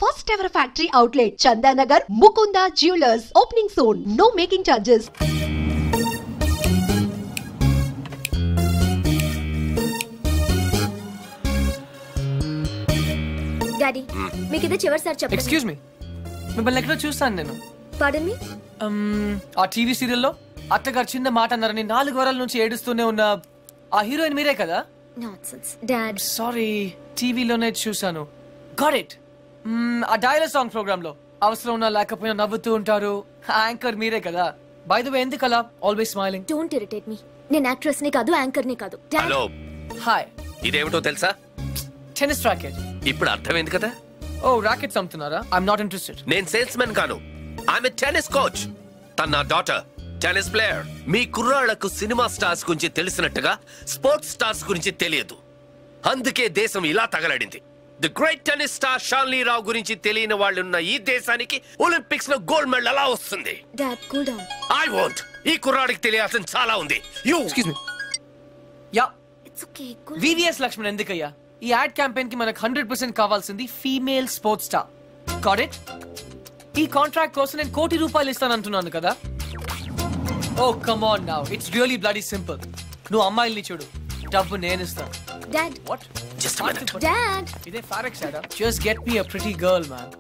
First ever factory outlet, Chandanagar, Mukunda Jewelers. Opening soon. No making charges. Daddy మీకు ఇది చివరిసారి చెప్పండి. Excuse me, మిమ్మల్ని ఎక్కడో చూస్తాను నేను. పార్డన్ మీ? ఆ టీవీ సీరియల్లో అత్తగారు చిన్న మాట అన్నారని 4 వారాల నుంచి ఏడుస్తూనే ఉన్న ఆ హీరోయిన్ మీరే కదా? Nonsense dad. సారీ, టీవీలోనే చూసాను. Got it. ఆ డైలాగ్ సాంగ్ ప్రోగ్రామ్ లో అవసరం ఉన్నా లేకపోయినా నవ్వుతూ ఉంటారు. యాంకర్ మీరే కదా? బై ద వే, ఎందుకలా always smiling? Don't irritate me. నేను యాక్ట్రెస్ ని కాదు, యాంకర్ ని కాదు. Hello, hi. ఇదేమిటో తెలుసా? Tennis racket. ఇప్పుడు అర్థమైంది కదా? ఓ, రాకెట్స్ అమ్ముతున్నారా? I'm not interested. నేను సేల్స్ మెన్ కాను, ఐఎమ్ ఏ టెన్నిస్ కోచ్. తన నా డాటర్ టెన్నిస్ ప్లేయర్. మీ కుర్రాళ్లకు సినిమా స్టార్స్ గురించి తెలిసినట్టుగా స్పోర్ట్స్ స్టార్స్ గురించి తెలియదు. అందుకే దేశం ఇలా తగలడింది. The great tennis star Shanli Rao గురించి తెలియని వాళ్ళు ఉన్న ఈ దేశానికి ఒలింపిక్స్ లో గోల్డ్ మెడల్ ఎలా వస్తుంది? Dad cool down. I want. ఈ కుర్రాడికి తెలియాల్సిన చాలా ఉంది. You excuse me. Ya, it's okay. Cool. VVS Laxman ఎందుకయ్యా? ఈ యాడ్ క్యాంపెయిన్ కి మనకు 100% కావాల్సింది female sports star. Got it? ఈ కాంట్రాక్ట్ కోసం నేను ₹1 కోటి ఇస్తానంటున్నాను కదా? Oh come on now, it's really bloody simple. నువ్వు అమ్మాయిల్ని చూడు, డబ్బు నేను ఇస్తాను. Dad. What? Just minute. Dad. ఇదే ఫారెక్స్ యాడా? Just get me a pretty girl man.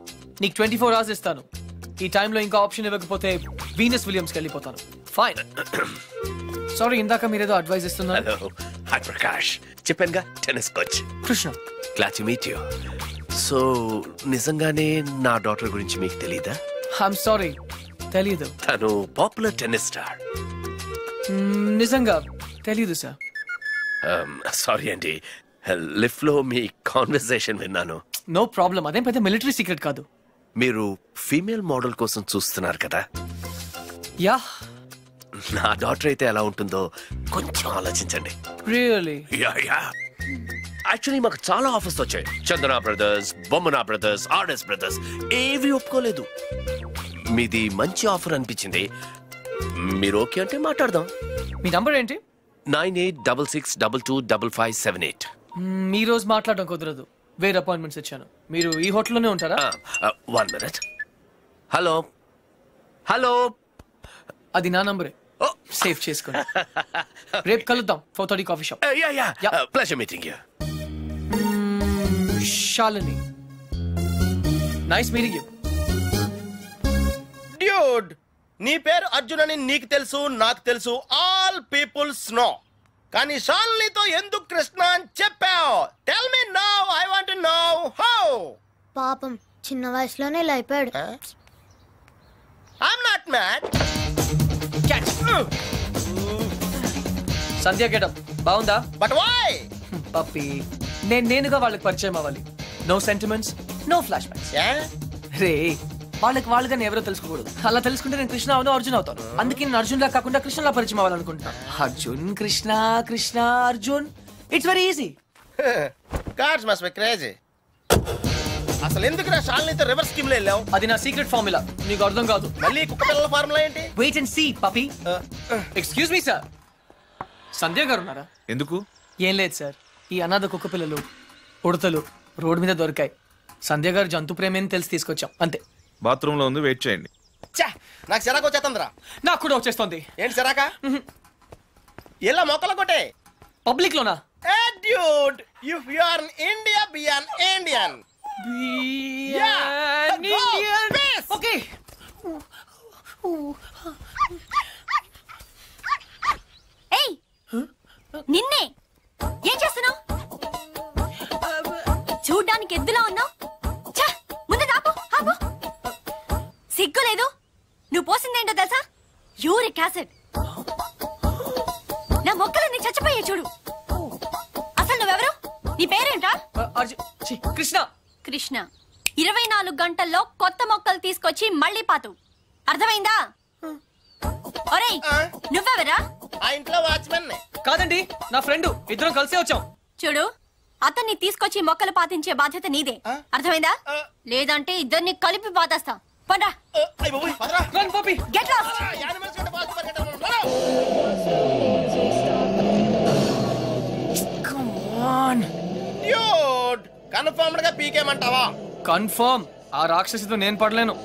నీకు 24 hours ఇస్తాను. ఈ టైంలో ఇంకా ఆప్షన్ ఇవ్వకపోతే వీనస్ విలియమ్స్కి వెళ్ళిపోతాను. ఫైన్. సారీ, ఇందాక మీరేదో అడ్వైస్ ఇస్తున్నారు. Hello, hi Prakash. చెప్పానుగా, tennis coach. Krishna. Glad to meet you. So నిజంగానే నా డాటర్ గురించి మీకు తెలీదా? ఐఎమ్ సారీ, తెలీదు. తను పాపులర్ టెన్నిస్ స్టార్. నిజంగా తెలీదు సార్. సారీ అండి, లిఫ్ట్ లో మీ కాన్వర్సేషన్ విన్నాను. నో ప్రాబ్లం, అదేం పెద్ద మిలిటరీ సీక్రెట్ కాదు. మీరు ఫీమేల్ మోడల్ కోసం చూస్తున్నారు కదా? యా. నా డాటర్ అయితే ఎలా ఉంటుందో కొంచెం ఆలోచించండి. రియల్లీ? Yeah yeah. యాక్చువల్లీ మాకు చాలా ఆఫర్స్ వచ్చాయి. చందన బ్రదర్స్, బొమ్మనా బ్రదర్స్, ఆర్ఎస్ బ్రదర్స్, ఏవి ఒప్పుకోలేదు. మీది మంచి ఆఫర్ అనిపించింది. మీరు ఓకే అంటే మాట్లాడదాం. మీ నంబర్ ఏంటి? 9866225578. ఈ రోజు మాట్లాడడం కుదరదు, వేరే అపాయింట్మెంట్స్ ఇచ్చాను. మీరు ఈ హోటల్లోనే ఉంటారా? 1 minute. హలో హలో, అది నా నంబరే, సేవ్ చేసుకోండి. రేపు కలుద్దాం 4:30 coffee shop. Pleasure meeting you. Shalini, nice meeting you. Dude, నీ పేరు అర్జున్ అని నీకు తెలుసు, నాకు తెలుసు, ఆల్ పీపుల్స్ నో. కానీ షాలినితో ఎందుకు కృష్ణ అని చెప్పావు? Tell me now, I want to know how. పాపం చిన్న వయసులోనే ఇలా అయిపోయాడు. I'm not mad. Sandhya getup బాగుందా? But why? పప్పి, నేనుగా వాళ్ళకి పరిచయం అవ్వాలి. No sentiments, no flashbacks. రే, వాళ్ళకి నేను ఎవరో తెలుసుకోకూడదు. అలా తెలుసుకుంటే నేను కృష్ణ అవును, అర్జున్ అవుతాను. అందుకే నేను అర్జున్ లా కాకుండా కృష్ణలా పరిచయం అవ్వాలనుకుంటున్నా. Arjun Krishna, Krishna Arjun, it's very easy. Cards must be crazy. అసలు ఎందుకు నా షాలినితో రివర్స్ స్కీమ్ లో వెళ్ళావు? అది నా సీక్రెట్ ఫార్ములా, నీకు అర్థం కాదు. మళ్ళీ కుక్క పిల్లల ఫార్ములా ఏంటి? Wait and see puppy. Excuse me sir, Sandhya గారు ఉన్నారా? ఎందుకు? ఏం లేదు సార్, ఈ అనాథ కుక్క పిల్లలు ఉడతలు రోడ్డు మీద దొరికాయి. సంధ్య గారు జంతు ప్రేమని తెలిసి తీసుకొచ్చాం, అంతే. బాత్రూమ్ లో ఉంది, వెయిట్ చేయండి. నాకు సిరాకు వచ్చేస్తుందిరా. నాకు కూడా వచ్చేస్తుంది. ఏంటి సిరాక? ఇలా మొక్కలు కొట్టే పబ్లిక్ లోనా? Dude, if you are in India, be an Indian. Okay. ఏయ్, నిన్నే ఏం చేస్తున్నావు? చూడ్డానికి ఎద్దులా ఉన్నావు. ముందు ఆపు, ఆపు. సిగ్గు లేదు? నువ్వు పోసిందేంటో తెలుసా? Uric acid. నా మొక్కలన్నీ చచ్చిపోయే చూడు. అసలు నువ్వెవరు? నీ పేరేంటా? కృష్ణ. కృష్ణ. 24 గంటల్లో కొత్త మొక్కలు తీసుకొచ్చి మళ్ళీ పాతు. అర్థమైందా? ఒరేయ్, నువ్వెవరా? ఆ ఇంట్లో వాచ్మెన్. కాదండి, నా ఫ్రెండ్. ఇద్దరం కలిసే వచ్చాం. చూడు, అతన్ని తీసుకొచ్చి మొక్కలు పాతించే బాధ్యత నీదే. అర్థమైందా? లేదంటే ఇద్దరిని కలిపి పాతేస్తా. పండ్రా. Get lost. కన్ఫర్మ్డ్ గా పీకేమంటావా? కన్ఫర్మ్. ఆ రాక్షసితో నేను పడలేను.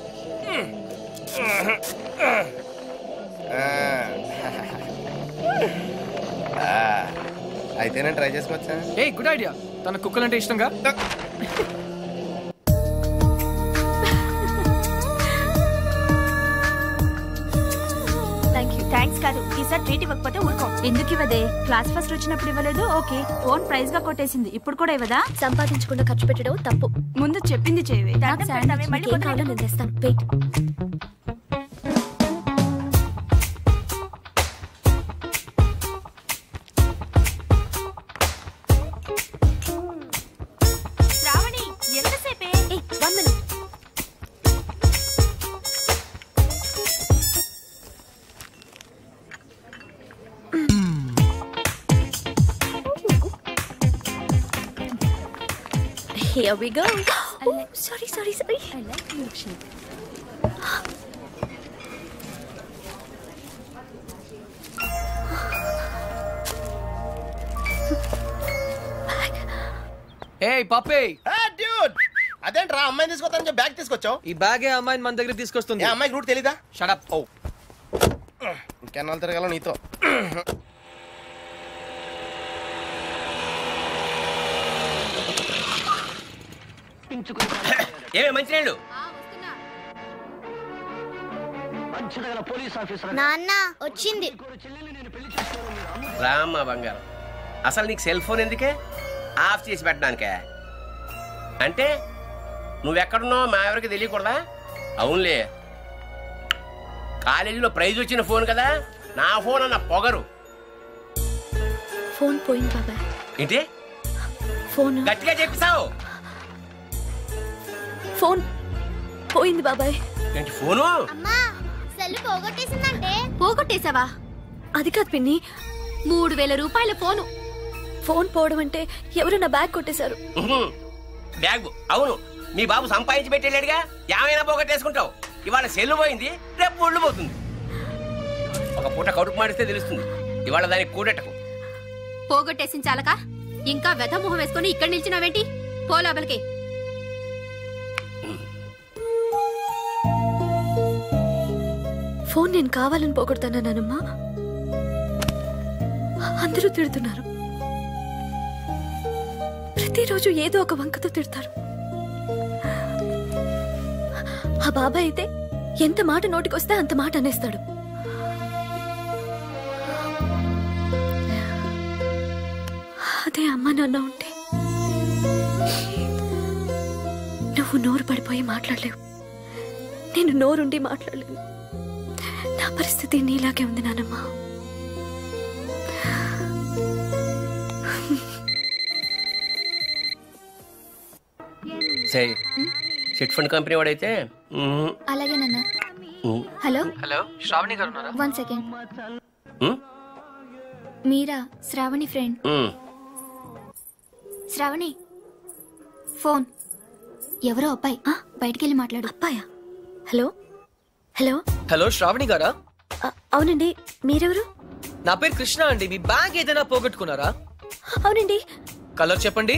అయితే నేను ట్రై చేసుకోవచ్చా? A good idea. తన కుక్కలంటే ఇష్టంగా. థ్యాంక్స్ కాదు, ఈసారి ట్రీట్ ఇవ్వకపోతే ఊరుకో. ఎందుకు ఇవ్వదే? క్లాస్ ఫస్ట్ వచ్చినప్పుడు ఇవ్వలేదు, ఓకే. ఫోన్ ప్రైజ్ గా కొట్టేసింది, ఇప్పుడు కూడా ఇవ్వదా? సంపాదించకుండా ఖర్చు పెట్టడం తప్పు. ముందు చెప్పింది చేయవే. నేను తెస్తాను. Wait. Shravani ఎంతసేపే? 1 minute. Here we go. Oh, sorry. I like milkshake. Hey, puppy. Dude, అదేంట్రా అమ్మాయిని తీసుకొస్తానని చెప్పి బ్యాగ్ తీసుకొచ్చావు? ఈ బ్యాగే అమ్మాయిని మన దగ్గర తీసుకొస్తుంది. ఏ అమ్మాయికి రూట్ తెలీదా? Shut up. ఓ, ఇంకెన్నాళ్ళు తిరగాల నీతో? ఏమే మంచినీళ్ళు? నాన్న వచ్చింది. రామ్మా బంగారం. అసలు నీకు సెల్ ఫోన్ ఎందుకే? ఆఫ్ చేసి పెట్టడానికే? అంటే నువ్వెక్కడున్నావు మా ఎవరికి తెలియకూడదా? అవునులే, కాలేజీలో ప్రైజ్ వచ్చిన ఫోన్ కదా, నా ఫోన్ అన్న పొగరు. ఫోన్ పోయింది బాబాయ్. ఏంటి ఫోన్ గట్టిగా చెప్పిసావు? ఫోన్ పోయింది బాబాయ్. ఏంటి ఫోను? అమ్మా సెల్ పోగొట్టేసిందంటే. పోగొట్టేశావా? అది కాదు పిన్ని, 3000 రూపాయల ఫోను. ఫోన్ పోవడం అంటే ఎవరు నా బ్యాగ్ కొట్టేశారు. బ్యాగ్? అవును, మీ బాబు సంపాదించి పెట్టేళ్ళాడుగా, ఏమైనా పోగొట్టేసుకుంటావు. ఇవాళ సెల్లు పోయింది, రేపు ఒళ్ళు పోతుంది. ఒక పూట కడుపు మాడిస్తే తెలుస్తుంది. ఇవాళ దానికి కూడెట్టకు. పోగొట్టేసిన చాలక ఇంకా వెధ మొహం వేసుకొని ఇక్కడ నిల్చున్నావేంటి? పో లోపలికి. ఫోన్ నేను కావాలని పోగొడతానా నానమ్మా? అందరూ తిడుతున్నారు. ప్రతిరోజు ఏదో ఒక వంకతో తిడతారు. ఆ బాబాయ్ అయితే ఎంత మాట నోటికొస్తే అంత మాట అనేస్తాడు. అదే అమ్మ నాన్న ఉంటే నువ్వు నోరు పడిపోయి మాట్లాడలేవు, నేను నోరుండి మాట్లాడలేను. నా పరిస్థితి నీలాగే ఉంది నానమ్మా. సరే, చిట్ ఫండ్ కంపెనీ వాడైతే అలాగే నాన్న. హలో హలో, శ్రావణి గారు ఉన్నారా? 1 second. మీరా? శ్రావణి ఫ్రెండ్. శ్రావణి ఫోన్. ఎవరో అబ్బాయి, బయటికెళ్ళి మాట్లాడు. అబ్బాయా? హలో హలో హలో, శ్రావణి గారా? అవునండి, మీరెవరు? నా పేరు కృష్ణ అండి. మీ బ్యాగ్ ఏదైనా పోగొట్టుకున్నారా? అవునండి. కలర్ చెప్పండి.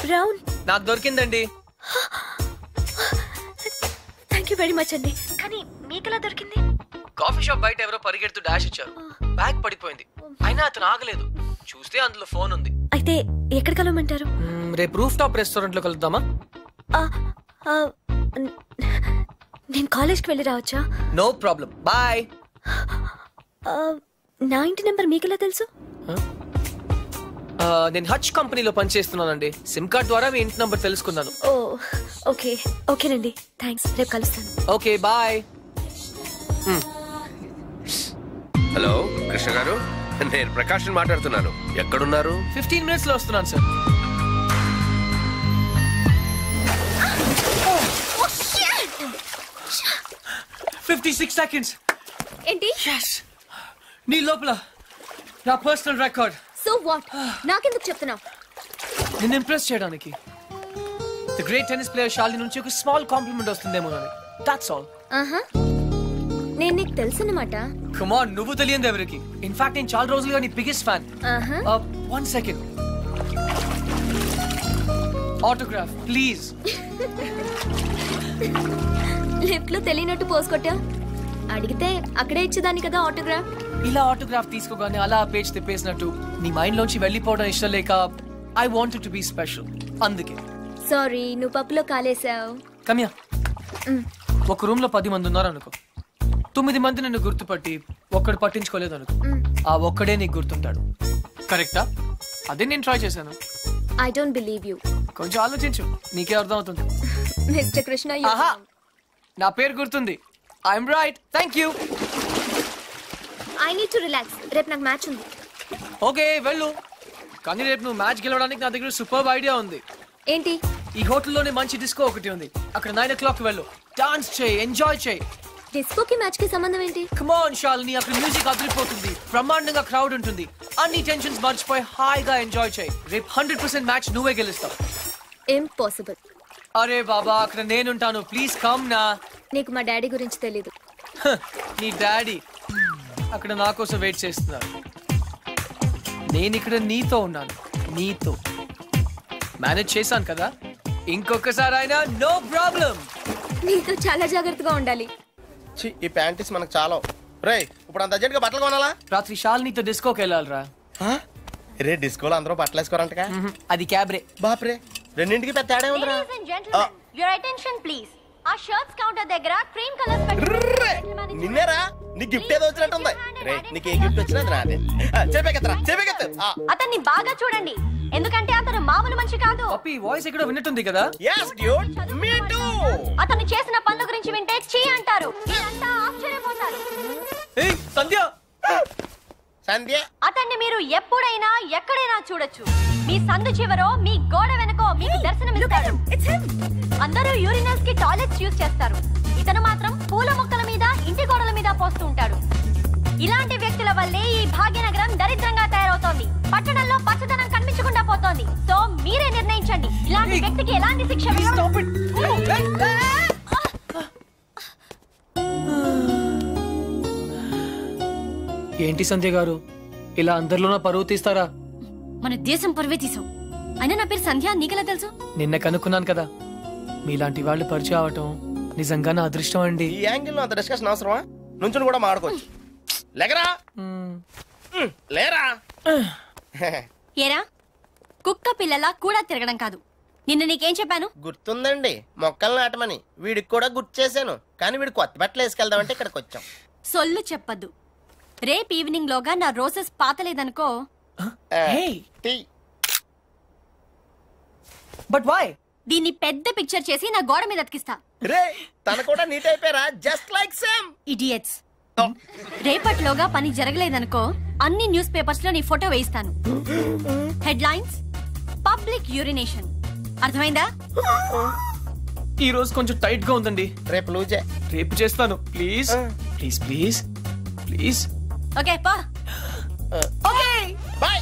బ్రౌన్. నాకు దొరికిందండి. థ్యాంక్ యూ వెరీ మచ్ అండి. కానీ మీకెలా దొరికింది? కాఫీ షాప్ బయట ఎవరో పరిగెడుతూ డాష్ ఇచ్చారు, బ్యాగ్ పడిపోయింది. అయినా అతను ఆగలేదు. చూస్తే అందులో ఫోన్ ఉంది. అయితే ఎక్కడ కలవమంటారు? రేపు రూఫ్ టాప్ రెస్టారెంట్ లో కలుద్దామా? నేను కాలేజ్కి వెళ్ళి రావచ్చా? No problem, boy. నా ఇంటి నెంబర్ మీకెలా తెలుసు? నేను హచ్ కంపెనీలో పనిచేస్తున్నానండి. సిమ్ కార్డ్ ద్వారా మీ ఇంటి నంబర్ తెలుసుకున్నాను. ఓ ఓకే, ఓకేనండి, థ్యాంక్స్. రేపు కలుస్తాను. Okay, bye. హలో కృష్ణ గారు, నేను ప్రకాష్ మాట్లాడుతున్నాను. ఎక్కడున్నారు? 15 minutes లో వస్తున్నాను సార్. Oh, 56 seconds. ఏంటి? Yes. నీ లోపల నా పర్సనల్ రికార్డ్. So what? నాకెందుకు చెప్తున్నావు? నిన్ను ఇంప్రెస్ చేయడానికి. The great tennis player Shalini నుంచి ఒక స్మాల్ కాంప్లిమెంట్ వస్తుందేమో అని. That's all. నేను నీకు తెలుసన్నమాట. కమ్ ఆన్, నువ్వు తెలియదు ఎవరికి. ఇన్ఫాక్ట్ నేను చాలా రోజులుగా నీ biggest fan. 1 second. Autograph please. Lift లో తెలియనట్టు పోస్ కొట్టా. అడిగితే అక్కడే ఇచ్చేదాన్ని కదా ఆటోగ్రాఫ్. ఇలా ఆటోగ్రాఫ్ తీసుకోగానే అలా పేజ్ తిప్పేసినట్టు నీ మైండ్ లోంచి వెళ్ళిపోవడం ఇష్టం లేక I wanted to be special. అందుకే. సారీ, నువ్వు పప్పులో కాలేసావు. కమ్యా. ఒక రూమ్ లో 10 మంది ఉన్నారు అనుకో. 9 మంది నిన్ను గుర్తుపట్టి ఒక్కడు పట్టించుకోలేదు అనుకో. ఆ ఒక్కడే నీకు గుర్తుంటాడు. కరెక్టా? అదే నేను ట్రై చేశాను. I don't believe you. కొంచెం ఆలోచించు, నీకే అర్థం అవుతుంది. మిస్టర్ కృష్ణ, నా పేరు గుర్తుంది. I'm right. Thank you. I need to relax. రేపు నాకు మ్యాచ్ ఉంది. ఓకే వెళ్ళు. కానీ రేపు నువ్వు మ్యాచ్ గెలవడానికి నా దగ్గర సూపర్ ఐడియా ఉంది. ఏంటి? ఈ హోటల్లోనే మంచి డిస్కో ఒకటి ఉంది. అక్కడ 9 o'clock వెళ్ళు. డాన్స్ చేయి, ఎంజాయ్ చేయి. డిస్కోకి మ్యాచ్ కి సంబంధం ఏంటి? కమ్ ఆన్ శాలిని, అక్కడ మ్యూజిక్ అదిరిపోతుంది. బ్రహ్మాండంగా క్రౌడ్ ఉంటుంది. అన్ని టెన్షన్స్ మర్చిపోయి హాయిగా ఎంజాయ్ చేయి. రేపు 100% మ్యాచ్ నువ్వే గెలుస్తావు. ఇంపాసిబుల్. అరే బాబా, అక్కడ నేనుంటాను. ప్లీజ్ కమ్ నా. నీకు మా డాడీ గురించి తెలీదు. నీ డాడీ అక్కడ నా కోసం వెయిట్ చేస్తున్నారు. నేను ఇక్కడ నీతో ఉన్నాను. నీతో మేనేజ్ చేశాను కదా. ఇంకొకసారి అయినా నో ప్రాబ్లం. నీతో చాలా జాగ్రత్తగా ఉండాలి. ఈ ప్యాంటీస్ మనకు చాలా. రే, ఇప్పుడు అంత అర్జెంట్ గా బట్టలు కొనాలా? రాత్రి శాలినితో డిస్కోకి వెళ్ళాలిరా. రే, డిస్కోలో అందరూ బట్టలు వేసుకోరంటగా. అది క్యాబ్రే. బాప్రే, రెండింటికి పెద్ద తేడా ఉందిరా. Your attention please. ఆ షర్ట్స్ కౌంటర్ దగ్గర క్రీమ్ కలర్స్ నిన్నేరా, నీ గిఫ్ట్ ఏదో వచ్చినట్టుంది. రే, నీకు ఏ గిఫ్ట్ వచ్చినది రాదే. చెప్పేకెత్తు. అతన్ని బాగా చూడండి, ఎందుకంటే అతను మామూలు మనిషి కాదు. పప్పి వాయిస్ ఎక్కడో విన్నట్టుంది కదా. yes dude, me too. అతను చేసిన పనుల గురించి వింటే చీ అంటారు. మీరంతా ఆశ్చర్యపోతారు. ఏయ్ సంధ్య. సంధ్య, అతన్ని మీరు ఎప్పుడైనా ఎక్కడైనా చూడొచ్చు. మీ సందు చివరో, మీ గోడ వెనకో మీకు దర్శనమిస్తాడు. అందరూ యూరినల్స్ కి టాయిలెట్స్ యూజ్ చేస్తారు. ఇతను మాత్రం పూల మొక్కల మీద, ఇంటి గోడల మీద పోస్తూ ఉంటాడు. ఇలాంటి వ్యక్తుల వల్లే ఈ భాగ్యనగరం దరిద్రంగా తయారవుతోంది. పట్టణంలో పచ్చదనం కనిపించకుండా పోతోంది. సో మీరే నిర్ణయించండి, ఇలాంటి వ్యక్తికి ఎలాంటి శిక్ష. ఏంటి సంధ్య గారు, ఇలా అందరిలోనూ పరువు తీస్తారా? మన దేశం పరువే తీసావు. అయినా నా పేరు సంధ్య, నీకెలా తెలుసు? నిన్న కనుక్కున్నాను కదా. మీలాంటి వాళ్ళు పరిచయం అవటం నిజంగా నా అదృష్టం అండి. ఈ యాంగిల్ లో అంత డిస్కషన్ అవసరమా? నుంచుని కూడా మాడుకోవచ్చు. లేకరా, లేరా. ఏరా, కుక్క పిల్లలా కూడా తిరగడం కాదు. నిన్న నీకేం చెప్పాను? గుర్తుందండి, మొక్కలు నాటమని. వీడికి కూడా గుర్తు చేశాను, కానీ వీడు కొత్త బట్టలు వేసుకెళ్దామంటే ఇక్కడికి వచ్చాం. సొల్లు చెప్పద్దు. రేపు ఈవినింగ్ లోగా నా రోజెస్ పాతలేదనుకో. But why? దీన్ని పెద్ద పిక్చర్ చేసి నా గోడ మీద అతికిస్తా. రే, తన కూడా నీట్ అయిపోయారా, జస్ట్ లైక్ సేమ్. ఇడియట్స్. రేపట్లోగా పని జరగలేదనుకో, అన్ని న్యూస్ పేపర్స్ లో నీ ఫోటో వేయిస్తాను. Headlines, public urination. అర్థమైందా? ఈ రోజు కొంచెం టైట్ గా ఉందండి. రేపు లూజే. రేపు చేస్తాను. Please please please please. Okay పా. Okay boy.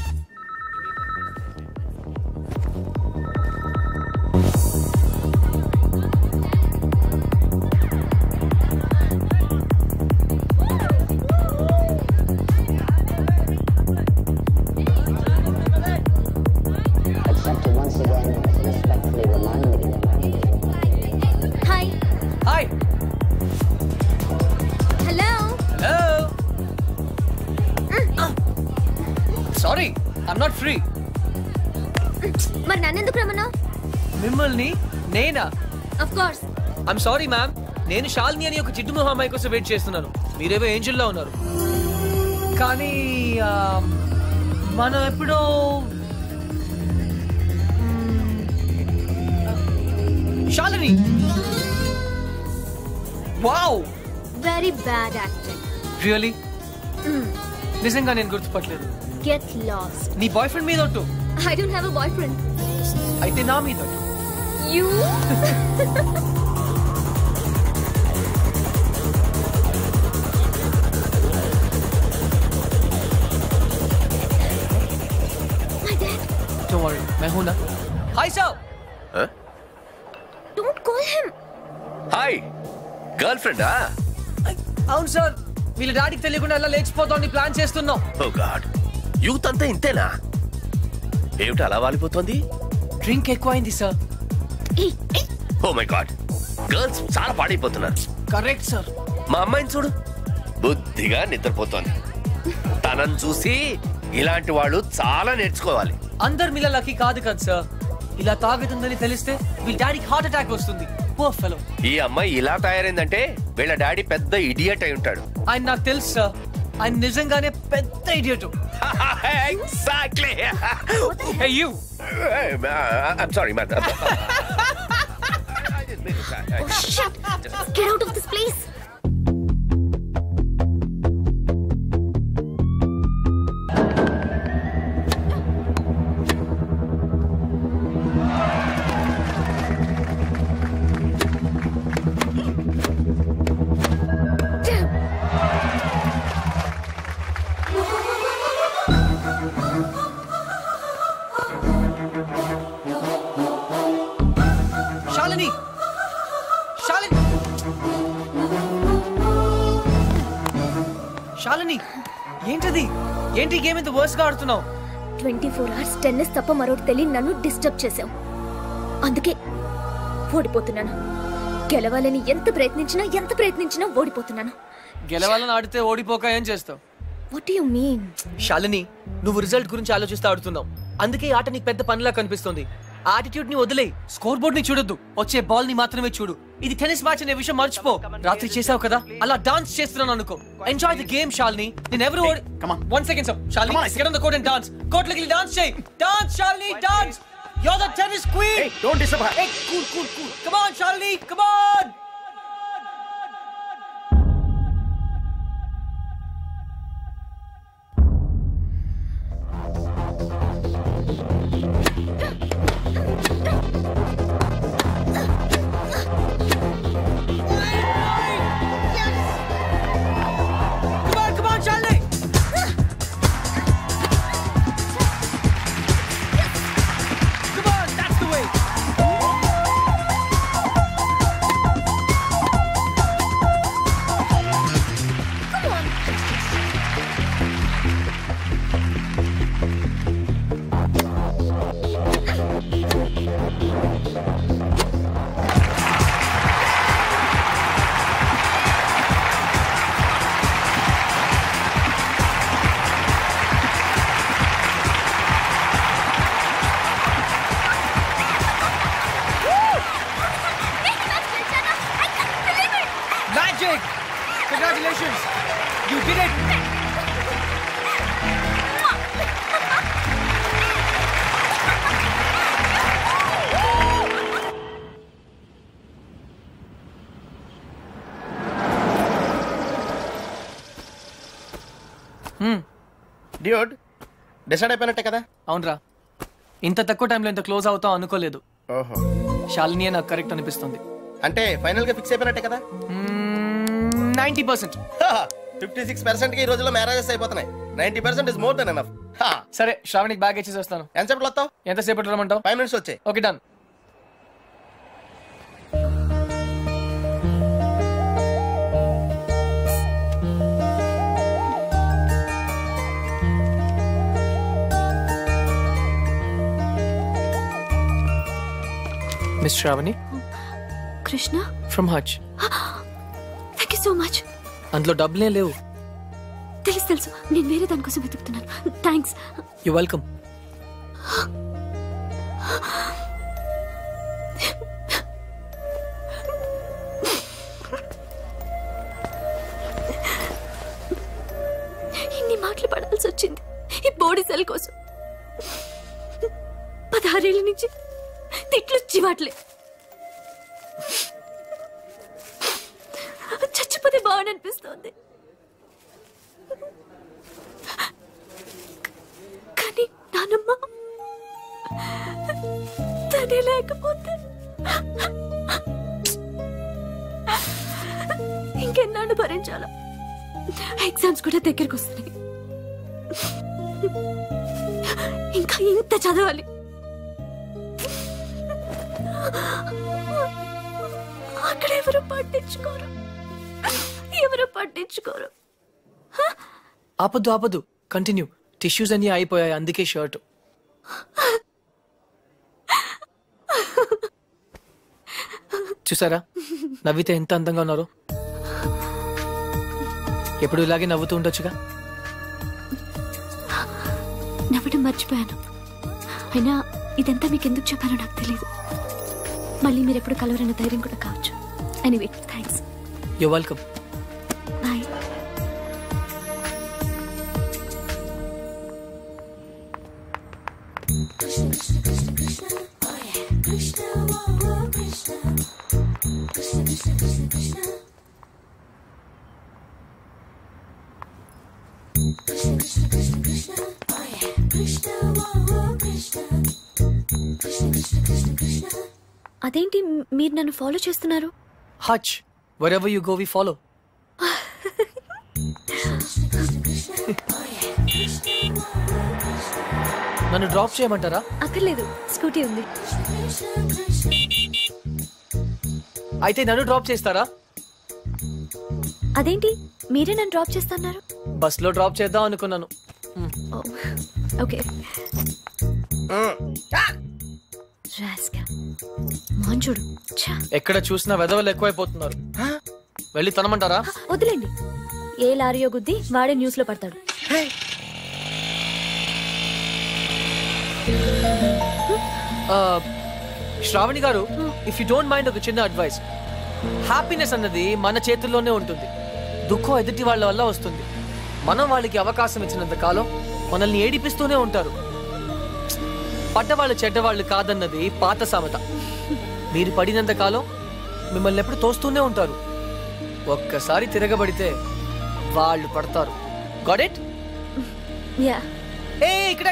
Hi. Hi. Hello. Hello. Sorry, I'm not free. మరి నన్నెందుకు రమ్మన్నావు? మిమ్మల్ని నేనా? Of course. I'm sorry ma'am, నేను శాలిని అని ఒక జిడ్డు మొహం అమ్మాయి కోసం వెయిట్ చేస్తున్నాను. మీరేవో ఏంజల్లో ఉన్నారు. కానీ మనం ఎప్పుడో Shalini. Wow, very bad acting. Really? నిజంగా నేను గుర్తుపట్టలేదు. Get lost. నీ బాయ్ ఫ్రెండ్ మీద ఒట్టు. I don't have a boyfriend. అయితే నా మీద ఒట్టు. You. My dad. Don't worry, मैं हूं ना. Hi sir. Don't call him. Hi, girl ఫ్రెండా? అవును సార్, వీళ్ళ డాడీకి తెలియకుండా అలా లేచిపోతామని ప్లాన్ చేస్తున్నాం. ఓ గాడ్, యూత్ అంతా ఇంతేనా? ఏమిటి అలా వాలిపోతుంది? డ్రింక్ ఎక్కువైంది sir. Oh my God, girls చాలా పాడైపోతున్నారు. Correct sir. మా అమ్మాయిని చూడు, బుద్ధిగా నిద్రపోతోంది. తనని చూసి ఇలాంటి వాళ్ళు చాలా నేర్చుకోవాలి. అందరు మీలా లక్కీ కాదు కదా సార్. ఇలా తాగుతుందని తెలిస్తే వీళ్ళ డాడీకి హార్ట్ అటాక్ వస్తుంది. Poor fellow. ఈ అమ్మాయి ఇలా తయారైందంటే వీళ్ళ డాడీ పెద్ద ఇడియట్ అయి ఉంటాడు. ఆయన నాకు తెలుసు సార్, ఆయన నిజంగానే పెద్ద idiot. Exactly. Hey you. I'm sorry, man. Oh shit! Get out of this place. Shalini, Shalini, ఏంటది? ఏంటి గేమ్ ఇంత వర్స్ గా ఆడుతున్నావు? 24 hours టెన్నిస్ తప్ప మరొకటి తెలియని నన్ను డిస్టర్బ్ చేశావు. అందుకే ఓడిపోతున్నాను. గెలవాలని ఎంత ప్రయత్నించినా ఓడిపోతున్నాను. గెలవాలని ఆడితే ఓడిపోక ఏం చేస్తావు? What do you mean? Shalini, నువ్వు రిజల్ట్ గురించి ఆలోచిస్తూ ఆడుతున్నావు. అందుకే ఈ ఆట నీకు పెద్ద పనిలా కనిపిస్తుంది. ఆటిట్యూడ్ ని వదిలే, స్కోర్ బోర్డ్ ని చూడొద్దు, వచ్చే బాల్ ని మాత్రమే చూడు. ఇది టెన్నిస్ మ్యాచ్ అనే విషయం మర్చిపో. రాత్రి చేసావు కదా, అలా డాన్స్ చేస్తున్నాను అనుకో. Enjoy the game Shalini. నేను ఎవరు one second sir. Shalini, get on the court and dance. Court లోకి డాన్స్ చేయి. Dance Shalini, dance. You're the tennis queen. Hey, don't disturb her. Hey, cool. Come on Shalini, come on. Congratulations! You did it! Dude, decide అయిపోయినట్టే కదా? అవునరా, ఇంత తక్కువ టైంలో ఇంత close అవుతాం అనుకోలేదు. ఓహో, శాలిని నాకు కరెక్ట్ అనిపిస్తుంది. అంటే ఫైనల్ గా ఫిక్స్ అయిపోయినట్టే కదా? 90%. 56% ఈ రోజుల్లో మ్యారేజెస్ అయిపోతున్నాయి. 90% ఇస్ మోర్ దెన్ ఎనఫ్. సరే, శ్రావణికి బ్యాగ్ ఇచ్చేసి వస్తాను. ఎంతసేపట్లో వస్తావు? ఎంతసేపట్లో రమ్మంటావు? 5 minutes వచ్చాయి. Okay, done. Miss Shravani? Krishna? From Hutch. Thank you so much. అందులో డబ్బులే లేవు. తెలుసు, నేను వేరే దానికోసం వెతుకుతున్నాను. థ్యాంక్స్. You welcome. ఇన్ని మాటలు పడాల్సి వచ్చింది ఈ బాడీ సెల్ కోసం. 16 ఏళ్ళ నుంచి తిట్లు చివాట్లే. చచ్చిపోతే బాగుందనిపిస్తోంది. కానీ నానమ్మ తనే లేకపోతే ఇంకెన్నాళ్ళు భరించాలా? ఎగ్జామ్స్ కూడా దగ్గరికి వస్తున్నాయి. ఇంకా ఇంత చదవాలి. అక్కడ ఎవరు పట్టించుకోరు. ఆపద్దు, కంటిన్యూ. టిష్యూస్ అన్ని అయిపోయాయి, అందుకే షర్ట్. చూసారా నవ్వితే ఎంత అందంగా ఉన్నారు. ఎప్పుడు ఇలాగే నవ్వుతూ ఉండొచ్చుగా. నవ్వడం మర్చిపోయాను. అయినా ఇదంతా మీకు ఎందుకు చెప్పానో నాకు తెలియదు. మళ్ళీ మీరు ఎప్పుడు కలవరన్న ధైర్యం కూడా కావచ్చు. Anyway thanks. You welcome. Bye. అదేంటి మీరు నన్ను ఫాలో చేస్తున్నారు? Hutch wherever you go we follow. నన్ను డ్రాప్ చేయమంటారా? అక్కర్లేదు, స్కూటీ ఉంది. అయితే నన్ను డ్రాప్ చేస్తారా? అదేంటి మీరే నన్ను డ్రాప్ చేస్తున్నారు? బస్ లో డ్రాప్ చేద్దాం అనుకున్నాను. ఓకే. మాంచుడు ఎక్కడ చూసినా వెదవలు ఎక్కువైపోతున్నారు. వెళ్ళి తనమంటారా? వదిలేండి, ఏ లారీయో గుద్ది వాడే న్యూస్ లో పడతాడు. శ్రావణి గారు, ఇఫ్ యూ డోంట్ మైండ్ ఒక చిన్న అడ్వైస్. హ్యాపీనెస్ అన్నది మన చేతుల్లోనే ఉంటుంది. దుఃఖం ఎదుటి వాళ్ళ వల్ల వస్తుంది. మనం వాళ్ళకి అవకాశం ఇచ్చినంత కాలం మనల్ని ఏడిపిస్తూనే ఉంటారు. పడ్డవాళ్ళు చెడ్డవాళ్ళు కాదన్నది పాత సామెత. మీరు పడినంత కాలం మిమ్మల్ని ఎప్పుడు తోస్తూనే ఉంటారు. ఒక్కసారి తిరగబడితే వాళ్ళు పడతారు. Got it? యా. ఏ ఇక్కడ